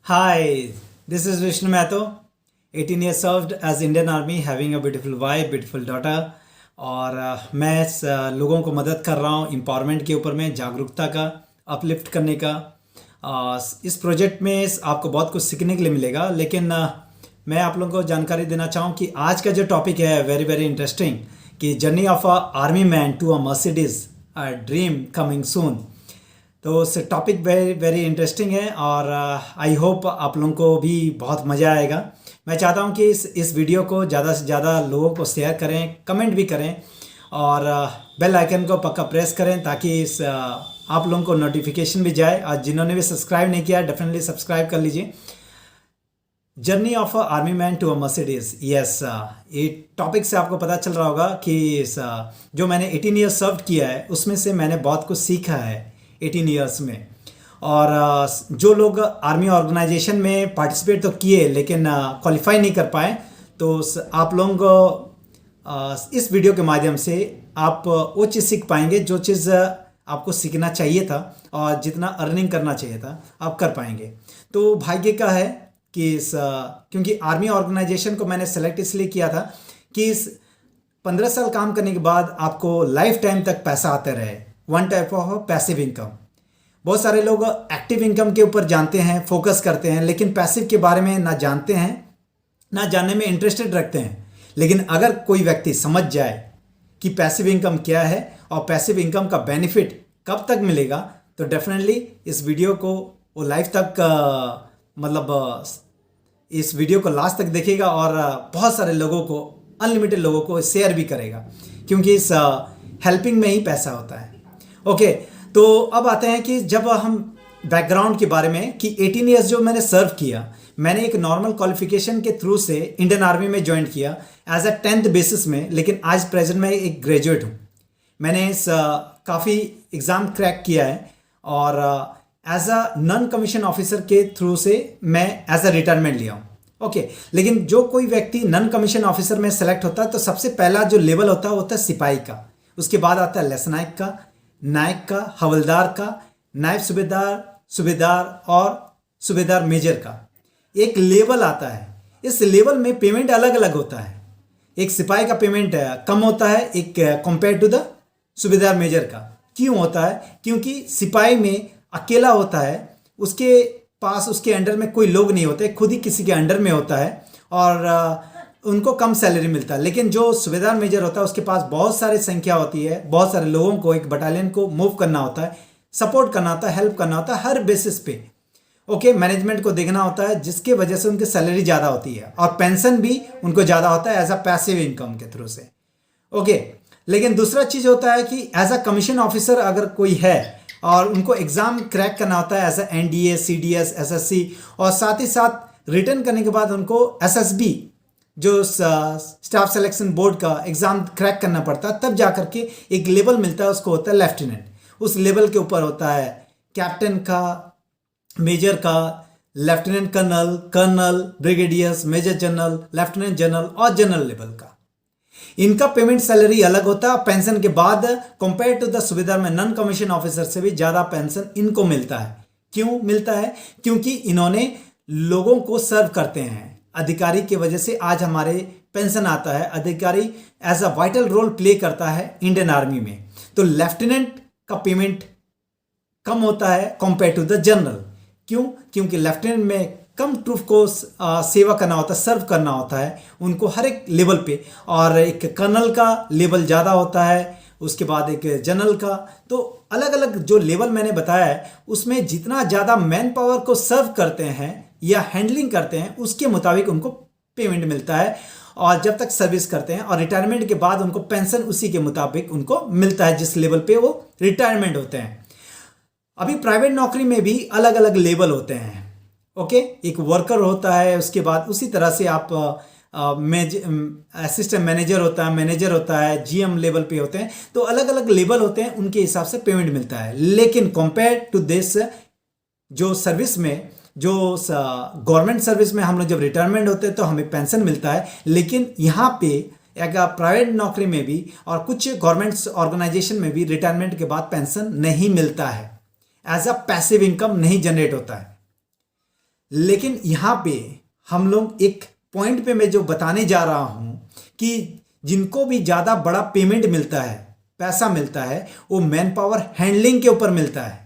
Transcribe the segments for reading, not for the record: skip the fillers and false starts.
Hi, this is Vishnu Mato. 18 years served as Indian Army, having a beautiful wife, beautiful daughter. और मैं लोगों को मदद कर रहा हूँ एम्पावरमेंट के ऊपर में, जागरूकता का, अपलिफ्ट करने का। इस प्रोजेक्ट में आपको बहुत कुछ सीखने के लिए मिलेगा, लेकिन मैं आप लोगों को जानकारी देना चाहूँ कि आज का जो टॉपिक है वेरी वेरी इंटरेस्टिंग, कि journey of a army man to a Mercedes a dream coming soon. तो उस टॉपिक वेरी वेरी इंटरेस्टिंग है और आई होप आप लोगों को भी बहुत मज़ा आएगा। मैं चाहता हूं कि इस वीडियो को ज़्यादा से ज़्यादा लोगों को शेयर करें, कमेंट भी करें और बेल आइकन को पक्का प्रेस करें ताकि आप लोगों को नोटिफिकेशन भी जाए। और जिन्होंने भी सब्सक्राइब नहीं किया डेफिनेटली सब्सक्राइब कर लीजिए। Journey of a army man to a Mercedes, yes, ये टॉपिक से आपको पता चल रहा होगा कि जो मैंने 18 ईयर्स सर्व किया है उसमें से मैंने बहुत कुछ सीखा है 18 ईयर्स में। और जो लोग आर्मी ऑर्गेनाइजेशन में पार्टिसिपेट तो किए लेकिन क्वालिफाई नहीं कर पाए, तो आप लोगों को इस वीडियो के माध्यम से आप वो चीज़ सीख पाएंगे जो चीज़ आपको सीखना चाहिए था और जितना अर्निंग करना चाहिए था आप कर पाएंगे। तो भाग्य का है कि क्योंकि आर्मी ऑर्गेनाइजेशन को मैंने सेलेक्ट इसलिए किया था कि 15 साल काम करने के बाद आपको लाइफ टाइम तक पैसा आते रहे, one type of passive income. बहुत सारे लोग एक्टिव इनकम के ऊपर जानते हैं, फोकस करते हैं, लेकिन पैसिव के बारे में ना जानते हैं, ना जानने में इंटरेस्टेड रखते हैं। लेकिन अगर कोई व्यक्ति समझ जाए कि पैसिव इनकम क्या है और पैसिव इनकम का बेनिफिट कब तक मिलेगा, तो डेफिनेटली इस वीडियो को वो लाइफ तक इस वीडियो को लास्ट तक देखेगा और बहुत सारे लोगों को, अनलिमिटेड लोगों को शेयर भी करेगा, क्योंकि इस हेल्पिंग में ही पैसा होता है। ओके, तो अब आते हैं कि जब हम बैकग्राउंड के बारे में कि 18 ईयर्स जो मैंने सर्व किया, मैंने एक नॉर्मल क्वालिफिकेशन के थ्रू से इंडियन आर्मी में ज्वाइन किया एज अ 10th बेसिस में, लेकिन आज प्रेजेंट में एक ग्रेजुएट हूँ। मैंने काफ़ी एग्ज़ाम क्रैक किया है और as a non commission officer के थ्रू से मैं एज अ रिटायरमेंट लिया हूँ। ओके, लेकिन जो कोई व्यक्ति नॉन कमीशन ऑफिसर में सेलेक्ट होता है तो सबसे पहला जो लेवल होता है वो होता है सिपाही का, उसके बाद आता है लेफ्टिनेंट का, नायक का, हवलदार का, नायब सूबेदार, सूबेदार और सूबेदार मेजर का एक लेवल आता है। इस लेवल में पेमेंट अलग अलग होता है। एक सिपाही का पेमेंट कम होता है एक कंपेयर टू द सूबेदार मेजर का। क्यों होता है? क्योंकि सिपाही में अकेला होता है, उसके पास उसके अंडर में कोई लोग नहीं होते, खुद ही किसी के अंडर में होता है और उनको कम सैलरी मिलता है। लेकिन जो सूबेदार मेजर होता है उसके पास बहुत सारी संख्या होती है, बहुत सारे लोगों को, एक बटालियन को मूव करना होता है, सपोर्ट करना होता है, हेल्प करना होता है हर बेसिस पे। ओके, मैनेजमेंट को देखना होता है, जिसके वजह से उनकी सैलरी ज़्यादा होती है और पेंशन भी उनको ज़्यादा होता है एज अ पैसिव इनकम के थ्रू से। ओके, लेकिन दूसरा चीज़ होता है कि एज अ कमीशन ऑफिसर अगर कोई है और उनको एग्ज़ाम क्रैक करना होता है as a NDA, CDS, SSC, और साथ ही साथ रिटर्न करने के बाद उनको SSB जो स्टाफ सिलेक्शन बोर्ड का एग्ज़ाम क्रैक करना पड़ता है, तब जा करके एक लेवल मिलता है, उसको होता है लेफ्टिनेंट। उस लेवल के ऊपर होता है कैप्टन का, मेजर का, lieutenant colonel, colonel, brigadiers, major general, lieutenant general और जनरल लेवल का। इनका पेमेंट सैलरी अलग होता है। पेंशन के बाद कंपेयर टू द सूबेदार में नॉन कमीशन ऑफिसर से भी ज़्यादा पेंशन इनको मिलता है। क्यों मिलता है? क्योंकि इन्होंने लोगों को सर्व करते हैं। अधिकारी की वजह से आज हमारे पेंशन आता है। अधिकारी as a vital role play करता है इंडियन आर्मी में। तो लेफ्टिनेंट का पेमेंट कम होता है कंपेयर टू द जनरल। क्यों? क्योंकि लेफ्टिनेंट में कम ट्रूप को सेवा करना होता है, सर्व करना होता है उनको हर एक लेवल पे, और एक कर्नल का लेवल ज़्यादा होता है, उसके बाद एक जनरल का। तो अलग अलग जो लेवल मैंने बताया है उसमें जितना ज़्यादा मैन पावर को सर्व करते हैं या हैंडलिंग करते हैं उसके मुताबिक उनको पेमेंट मिलता है, और जब तक सर्विस करते हैं और रिटायरमेंट के बाद उनको पेंशन उसी के मुताबिक उनको मिलता है जिस लेवल पे वो रिटायरमेंट होते हैं। अभी प्राइवेट नौकरी में भी अलग अलग लेवल होते हैं। ओके, एक वर्कर होता है, उसके बाद उसी तरह से आप असिस्टेंट मैनेजर होता है, मैनेजर होता है, GM लेवल पे होते हैं। तो अलग अलग लेवल होते हैं, उनके हिसाब से पेमेंट मिलता है। लेकिन कंपेयर टू दिस, जो सर्विस में, जो गवर्नमेंट सर्विस में हम लोग जब रिटायरमेंट होते हैं तो हमें पेंशन मिलता है, लेकिन यहाँ पे एक प्राइवेट नौकरी में भी और कुछ गवर्नमेंट ऑर्गेनाइजेशन में भी रिटायरमेंट के बाद पेंशन नहीं मिलता है, एज अ पैसिव इनकम नहीं जनरेट होता है। लेकिन यहाँ पे हम लोग एक पॉइंट पे मैं जो बताने जा रहा हूँ कि जिनको भी ज़्यादा बड़ा पेमेंट मिलता है, पैसा मिलता है, वो मैन पावर हैंडलिंग के ऊपर मिलता है।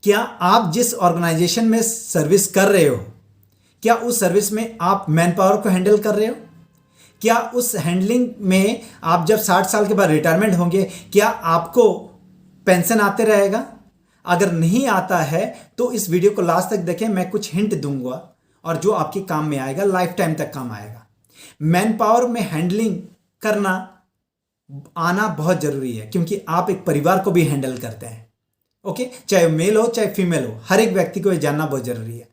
क्या आप जिस ऑर्गेनाइजेशन में सर्विस कर रहे हो, क्या उस सर्विस में आप मैन पावर को हैंडल कर रहे हो? क्या उस हैंडलिंग में आप जब 60 साल के बाद रिटायरमेंट होंगे, क्या आपको पेंशन आते रहेगा? अगर नहीं आता है तो इस वीडियो को लास्ट तक देखें, मैं कुछ हिंट दूंगा और जो आपके काम में आएगा, लाइफ टाइम तक काम आएगा। मैन पावर में हैंडलिंग करना आना बहुत जरूरी है, क्योंकि आप एक परिवार को भी हैंडल करते हैं। ओके, चाहे मेल हो चाहे फीमेल हो, हर एक व्यक्ति को ये जानना बहुत जरूरी है।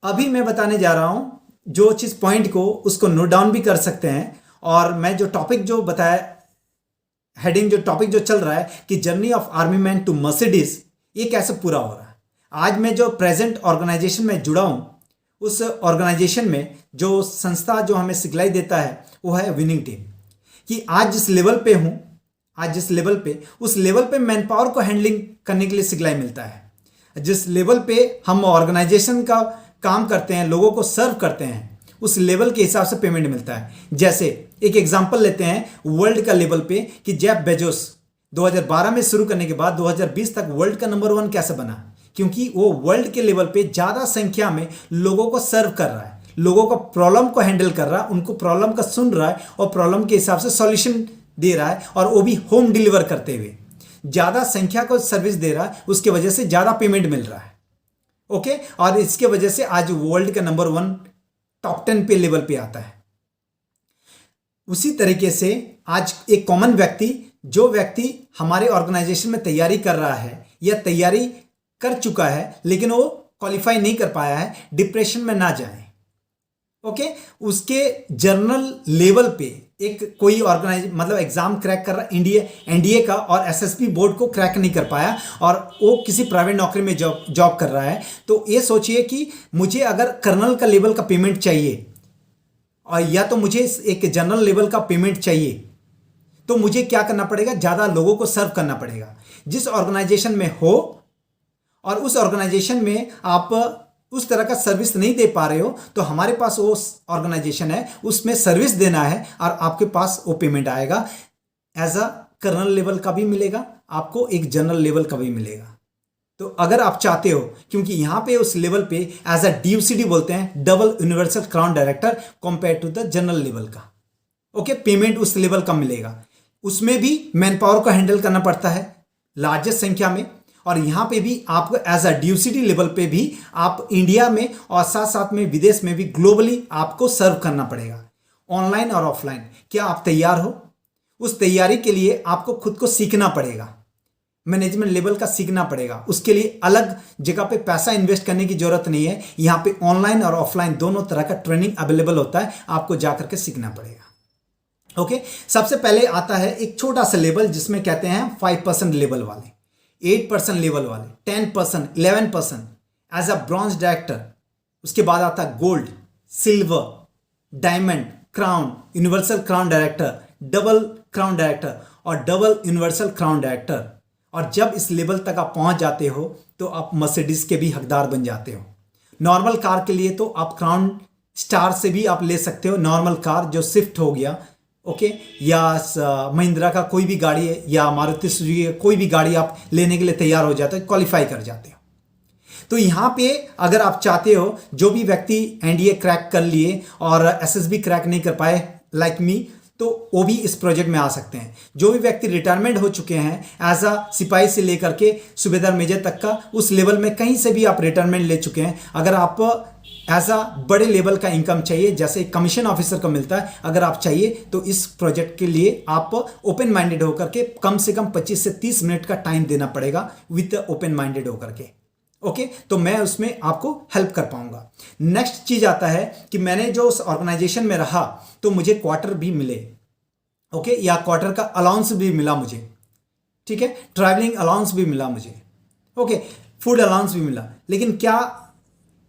अभी मैं बताने जा रहा हूं जो चीज पॉइंट को, उसको नोट डाउन भी कर सकते हैं। और मैं जो टॉपिक जो बताया, हेडिंग जो टॉपिक जो चल रहा है कि journey of army man to Mercedes, ये कैसे पूरा हो रहा है। आज मैं जो प्रेजेंट ऑर्गेनाइजेशन में जुड़ा हूं, उस ऑर्गेनाइजेशन में जो संस्था जो हमें सिखलाई देता है वो है विनिंग टीम। कि आज जिस लेवल पे हूं, आज जिस लेवल पे, उस लेवल पे मैन पावर को हैंडलिंग करने के लिए सिखलाई मिलता है। जिस लेवल पे हम ऑर्गेनाइजेशन का काम करते हैं, लोगों को सर्व करते हैं, उस लेवल के हिसाब से पेमेंट मिलता है। जैसे एक एग्जांपल लेते हैं वर्ल्ड का लेवल पे कि जेफ बेजोस 2012 में शुरू करने के बाद 2020 तक वर्ल्ड का नंबर 1 कैसे बना? क्योंकि वो वर्ल्ड के लेवल पे ज्यादा संख्या में लोगों को सर्व कर रहा है, लोगों को प्रॉब्लम को हैंडल कर रहा है, उनको प्रॉब्लम का सुन रहा है और प्रॉब्लम के हिसाब से सॉल्यूशन दे रहा है, और वो भी होम डिलीवर करते हुए ज्यादा संख्या को सर्विस दे रहा है। उसके वजह से ज्यादा पेमेंट मिल रहा है। ओके, और इसके वजह से आज वर्ल्ड का नंबर 1 टॉप 10 पे लेवल पे आता है। उसी तरीके से आज एक कॉमन व्यक्ति, जो व्यक्ति हमारे ऑर्गेनाइजेशन में तैयारी कर रहा है या तैयारी कर चुका है लेकिन वो क्वालिफाई नहीं कर पाया है, डिप्रेशन में ना जाए। ओके, उसके जर्नल लेवल पे एक कोई मतलब एग्जाम क्रैक कर रहा, एनडीए का और एसएसबी बोर्ड को क्रैक नहीं कर पाया और वो किसी प्राइवेट नौकरी में जॉब कर रहा है, तो ये सोचिए कि मुझे अगर कर्नल का लेवल का पेमेंट चाहिए और या तो मुझे एक जनरल लेवल का पेमेंट चाहिए, तो मुझे क्या करना पड़ेगा? ज़्यादा लोगों को सर्व करना पड़ेगा। जिस ऑर्गेनाइजेशन में हो और उस ऑर्गेनाइजेशन में आप उस तरह का सर्विस नहीं दे पा रहे हो, तो हमारे पास वो ऑर्गेनाइजेशन है, उसमें सर्विस देना है और आपके पास वो पेमेंट आएगा। एज अ कर्नल लेवल का भी मिलेगा आपको, एक जनरल लेवल का भी मिलेगा। तो अगर आप चाहते हो, क्योंकि यहां पे उस लेवल पे एज अ DUCD बोलते हैं, double universal crown director, compare to the general level का। ओके, पेमेंट उस लेवल का मिलेगा। उसमें भी मैन पावर को हैंडल करना पड़ता है लार्जेस्ट संख्या में, और यहां पे भी आपको एज अ DUCD लेवल पे भी आप इंडिया में और साथ साथ में विदेश में भी ग्लोबली आपको सर्व करना पड़ेगा, ऑनलाइन और ऑफलाइन। क्या आप तैयार हो? उस तैयारी के लिए आपको खुद को सीखना पड़ेगा, मैनेजमेंट लेवल का सीखना पड़ेगा। उसके लिए अलग जगह पे पैसा इन्वेस्ट करने की जरूरत नहीं है। यहाँ पे ऑनलाइन और ऑफलाइन दोनों तरह का ट्रेनिंग अवेलेबल होता है, आपको जाकर के सीखना पड़ेगा। ओके, सबसे पहले आता है एक छोटा सा लेवल जिसमें कहते हैं 5% लेवल वाले, 8% लेवल वाले, 10%, 11% एज अ ब्रॉन्ज डायरेक्टर। उसके बाद आता है gold, silver, diamond, crown, universal crown director, double crown director और डबल यूनिवर्सल क्राउन डायरेक्टर। और जब इस लेवल तक आप पहुंच जाते हो तो आप मर्सिडीज के भी हकदार बन जाते हो। नॉर्मल कार के लिए तो आप क्राउन स्टार से भी आप ले सकते हो, नॉर्मल कार जो स्विफ्ट हो गया, ओके, या महिंद्रा का कोई भी गाड़ी है या मारुति सुजुकी कोई भी गाड़ी आप लेने के लिए तैयार हो जाते हो, क्वालिफाई कर जाते हो। तो यहाँ पे अगर आप चाहते हो, जो भी व्यक्ति एनडीए क्रैक कर लिए और एसएसबी क्रैक नहीं कर पाए लाइक मी, तो वो भी इस प्रोजेक्ट में आ सकते हैं। जो भी व्यक्ति रिटायरमेंट हो चुके हैं एज अ सिपाही से लेकर के सूबेदार मेजर तक का, उस लेवल में कहीं से भी आप रिटायरमेंट ले चुके हैं, अगर आप एज अ बड़े लेवल का इनकम चाहिए जैसे कमीशन ऑफिसर को मिलता है, अगर आप चाहिए तो इस प्रोजेक्ट के लिए आप ओपन माइंडेड होकर के कम से कम 25 से 30 मिनट का टाइम देना पड़ेगा विद ओपन माइंडेड होकर के। ओके, तो मैं उसमें आपको हेल्प कर पाऊंगा। नेक्स्ट चीज आता है कि मैंने जो उस ऑर्गेनाइजेशन में रहा तो मुझे क्वार्टर भी मिले, ओके, या क्वार्टर का अलाउंस भी मिला मुझे, ठीक है, ट्रैवलिंग अलाउंस भी मिला मुझे, ओके, फूड अलाउंस भी मिला। लेकिन क्या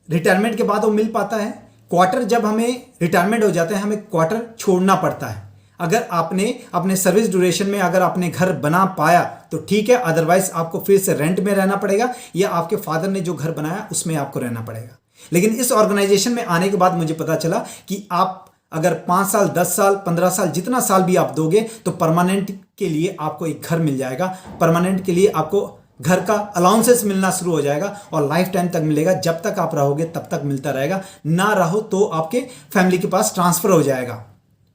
रिटायरमेंट के बाद वो मिल पाता है? क्वार्टर जब हमें रिटायरमेंट हो जाता है हमें क्वार्टर छोड़ना पड़ता है। अगर आपने अपने सर्विस ड्यूरेशन में अगर आपने घर बना पाया तो ठीक है, अदरवाइज आपको फिर से रेंट में रहना पड़ेगा या आपके फादर ने जो घर बनाया उसमें आपको रहना पड़ेगा। लेकिन इस ऑर्गेनाइजेशन में आने के बाद मुझे पता चला कि आप अगर 5 साल, 10 साल, 15 साल, जितना साल भी आप दोगे तो परमानेंट के लिए आपको एक घर मिल जाएगा, परमानेंट के लिए आपको घर का अलाउंसेस मिलना शुरू हो जाएगा और लाइफ टाइम तक मिलेगा। जब तक आप रहोगे तब तक मिलता रहेगा, ना रहो तो आपके फैमिली के पास ट्रांसफर हो जाएगा।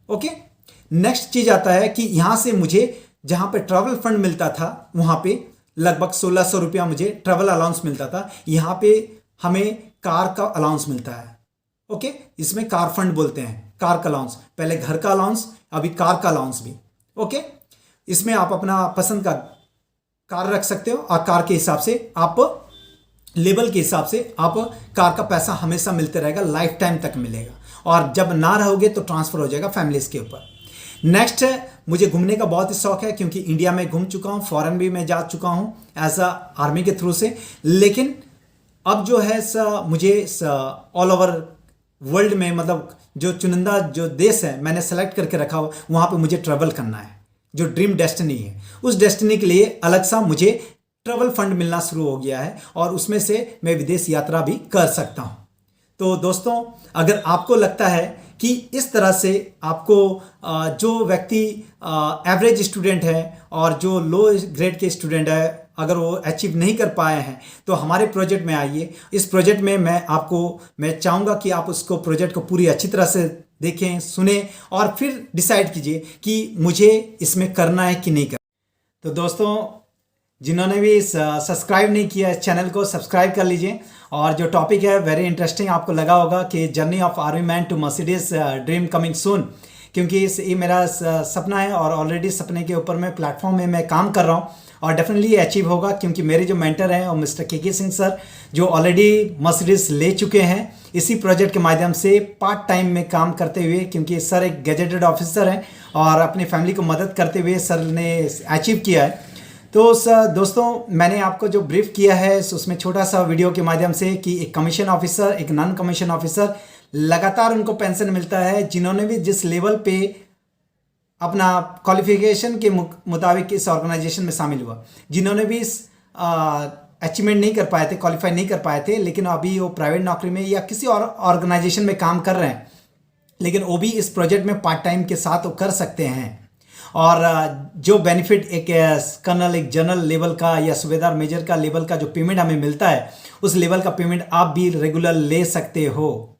ओके, नेक्स्ट चीज आता है कि यहां से मुझे जहां पे ट्रैवल फंड मिलता था वहां पे लगभग 1600 रुपया मुझे ट्रैवल अलाउंस मिलता था। यहां पे हमें कार का अलाउंस मिलता है। ओके, इसमें कार फंड बोलते हैं, कार का अलाउंस। पहले घर का अलाउंस, अभी कार का अलाउंस भी। ओके, इसमें आप अपना पसंद का कार रख सकते हो और कार के हिसाब से आप लेवल के हिसाब से आप कार का पैसा हमेशा मिलते रहेगा, लाइफ टाइम तक मिलेगा और जब ना रहोगे तो ट्रांसफर हो जाएगा फैमिलीज के ऊपर। नेक्स्ट है, मुझे घूमने का बहुत ही शौक है क्योंकि इंडिया में घूम चुका हूँ, फॉरेन भी मैं जा चुका हूँ एज अ आर्मी के थ्रू से। लेकिन अब जो है मुझे ऑल ओवर वर्ल्ड में, मतलब जो चुनिंदा जो देश है मैंने सेलेक्ट करके रखा हो, वहाँ पे मुझे ट्रैवल करना है। जो ड्रीम डेस्टिनी है, उस डेस्टिनी के लिए अलग सा मुझे ट्रैवल फंड मिलना शुरू हो गया है और उसमें से मैं विदेश यात्रा भी कर सकता हूँ। तो दोस्तों, अगर आपको लगता है कि इस तरह से आपको जो व्यक्ति एवरेज स्टूडेंट है और जो लो ग्रेड के स्टूडेंट है, अगर वो अचीव नहीं कर पाए हैं तो हमारे प्रोजेक्ट में आइए। इस प्रोजेक्ट में मैं चाहूँगा कि आप उसको प्रोजेक्ट को पूरी अच्छी तरह से देखें, सुने और फिर डिसाइड कीजिए कि मुझे इसमें करना है कि नहीं करना। तो दोस्तों, जिन्होंने भी सब्सक्राइब नहीं किया इस चैनल को सब्सक्राइब कर लीजिए। और जो टॉपिक है वेरी इंटरेस्टिंग आपको लगा होगा कि journey of army man to Mercedes dream coming soon, क्योंकि ये मेरा सपना है और ऑलरेडी सपने के ऊपर मैं प्लेटफॉर्म में मैं काम कर रहा हूँ और डेफिनेटली ये अचीव होगा क्योंकि मेरे जो मेंटर हैं और मिस्टर के सिंह सर, जो ऑलरेडी मर्सिडीज ले चुके हैं इसी प्रोजेक्ट के माध्यम से पार्ट टाइम में काम करते हुए, क्योंकि सर एक गैजेटेड ऑफिसर हैं और अपनी फैमिली को मदद करते हुए सर ने अचीव किया है। तो दोस्तों, मैंने आपको जो ब्रीफ किया है उसमें छोटा सा वीडियो के माध्यम से कि एक कमीशन ऑफिसर, एक नॉन कमीशन ऑफिसर, लगातार उनको पेंशन मिलता है जिन्होंने भी जिस लेवल पे अपना क्वालिफिकेशन के मुताबिक इस ऑर्गेनाइजेशन में शामिल हुआ, जिन्होंने भी अचीवमेंट नहीं कर पाए थे, क्वालिफाई नहीं कर पाए थे, लेकिन अभी वो प्राइवेट नौकरी में या किसी और ऑर्गेनाइजेशन में काम कर रहे हैं, लेकिन वो भी इस प्रोजेक्ट में पार्ट टाइम के साथ वो कर सकते हैं। और जो बेनिफिट एक कर्नल, एक जनरल लेवल का या सूबेदार मेजर का लेवल का जो पेमेंट हमें मिलता है, उस लेवल का पेमेंट आप भी रेगुलर ले सकते हो,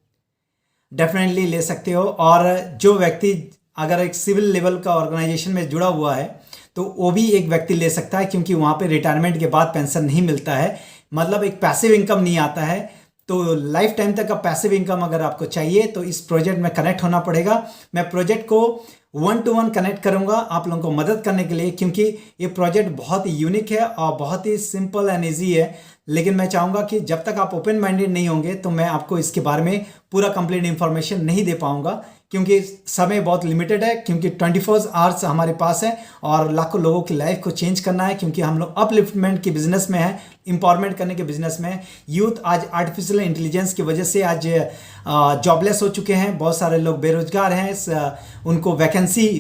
डेफिनेटली ले सकते हो। और जो व्यक्ति अगर एक सिविल लेवल का ऑर्गेनाइजेशन में जुड़ा हुआ है तो वो भी एक व्यक्ति ले सकता है, क्योंकि वहाँ पे रिटायरमेंट के बाद पेंशन नहीं मिलता है, मतलब एक पैसिव इनकम नहीं आता है। तो लाइफ टाइम तक का पैसिव इनकम अगर आपको चाहिए तो इस प्रोजेक्ट में कनेक्ट होना पड़ेगा। मैं प्रोजेक्ट को 1 to 1 कनेक्ट करूंगा आप लोगों को मदद करने के लिए, क्योंकि ये प्रोजेक्ट बहुत ही यूनिक है और बहुत ही सिंपल एंड ईजी है। लेकिन मैं चाहूँगा कि जब तक आप ओपन माइंडेड नहीं होंगे तो मैं आपको इसके बारे में पूरा कंप्लीट इन्फॉर्मेशन नहीं दे पाऊँगा, क्योंकि समय बहुत लिमिटेड है, क्योंकि 24 आवर्स हमारे पास है और लाखों लोगों की लाइफ को चेंज करना है, क्योंकि हम लोग अपलिफ्टमेंट के बिजनेस में है, एम्पावरमेंट करने के बिजनेस में है। यूथ आज आर्टिफिशियल इंटेलिजेंस की वजह से आज जॉबलेस हो चुके हैं, बहुत सारे लोग बेरोजगार हैं, उनको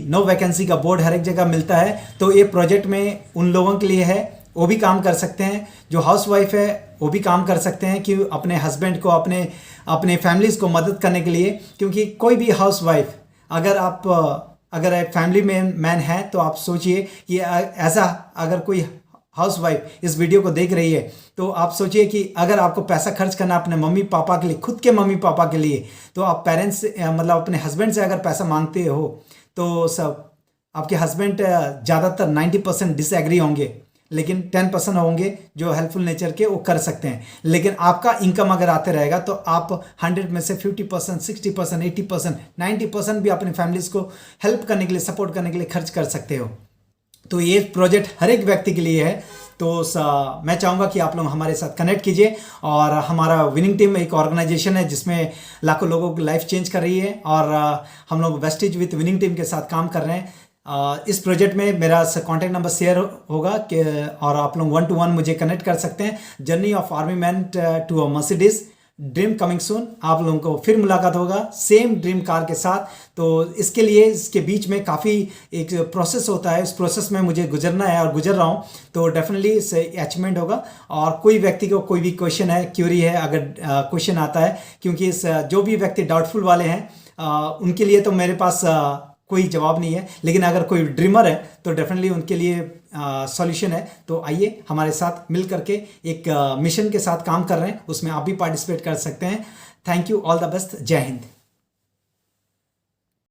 नो वैकेंसी का बोर्ड हर एक जगह मिलता है। तो ये प्रोजेक्ट में उन लोगों के लिए है, वो भी काम कर सकते हैं। जो हाउस वाइफ है वो भी काम कर सकते हैं कि अपने हस्बैंड को, अपने फैमिलीज़ को मदद करने के लिए, क्योंकि कोई भी हाउस वाइफ अगर एक फैमिली मैन है तो आप सोचिए कि ऐसा अगर कोई हाउस वाइफ इस वीडियो को देख रही है तो आप सोचिए कि अगर आपको पैसा खर्च करना अपने मम्मी पापा के लिए, खुद के मम्मी पापा के लिए, तो आप पेरेंट्स मतलब अपने हस्बैंड से अगर पैसा मांगते हो तो सब आपके हस्बैंड ज़्यादातर 90% डिसएग्री होंगे, लेकिन 10% होंगे जो हेल्पफुल नेचर के, वो कर सकते हैं। लेकिन आपका इनकम अगर आते रहेगा तो आप 100 में से 50%, 60%, 80%, 90% भी अपनी फैमिलीज को हेल्प करने के लिए, सपोर्ट करने के लिए खर्च कर सकते हो। तो ये प्रोजेक्ट हर एक व्यक्ति के लिए है। तो मैं चाहूँगा कि आप लोग हमारे साथ कनेक्ट कीजिए। और हमारा विनिंग टीम एक ऑर्गेनाइजेशन है जिसमें लाखों लोगों की लाइफ चेंज कर रही है और हम लोग वेस्टेज विथ विनिंग टीम के साथ काम कर रहे हैं। इस प्रोजेक्ट में मेरा कॉन्टैक्ट नंबर शेयर होगा और आप लोग 1 to 1 मुझे कनेक्ट कर सकते हैं। Journey of army man to Mercedes dream coming soon. आप लोगों को फिर मुलाकात होगा सेम ड्रीम कार के साथ। तो इसके लिए इसके बीच में काफ़ी एक प्रोसेस होता है, उस प्रोसेस में मुझे गुजरना है और गुजर रहा हूँ, तो डेफिनेटली इससे अचीवमेंट होगा। और कोई व्यक्ति को कोई भी क्वेश्चन है, क्यूरी है, अगर क्वेश्चन आता है, क्योंकि इस जो भी व्यक्ति डाउटफुल वाले हैं उनके लिए तो मेरे पास कोई जवाब नहीं है, लेकिन अगर कोई ड्रीमर है तो डेफिनेटली उनके लिए सॉल्यूशन है। तो आइए हमारे साथ मिल करके एक मिशन के साथ काम कर रहे हैं, उसमें आप भी पार्टिसिपेट कर सकते हैं। Thank you, all the best, जय हिंद।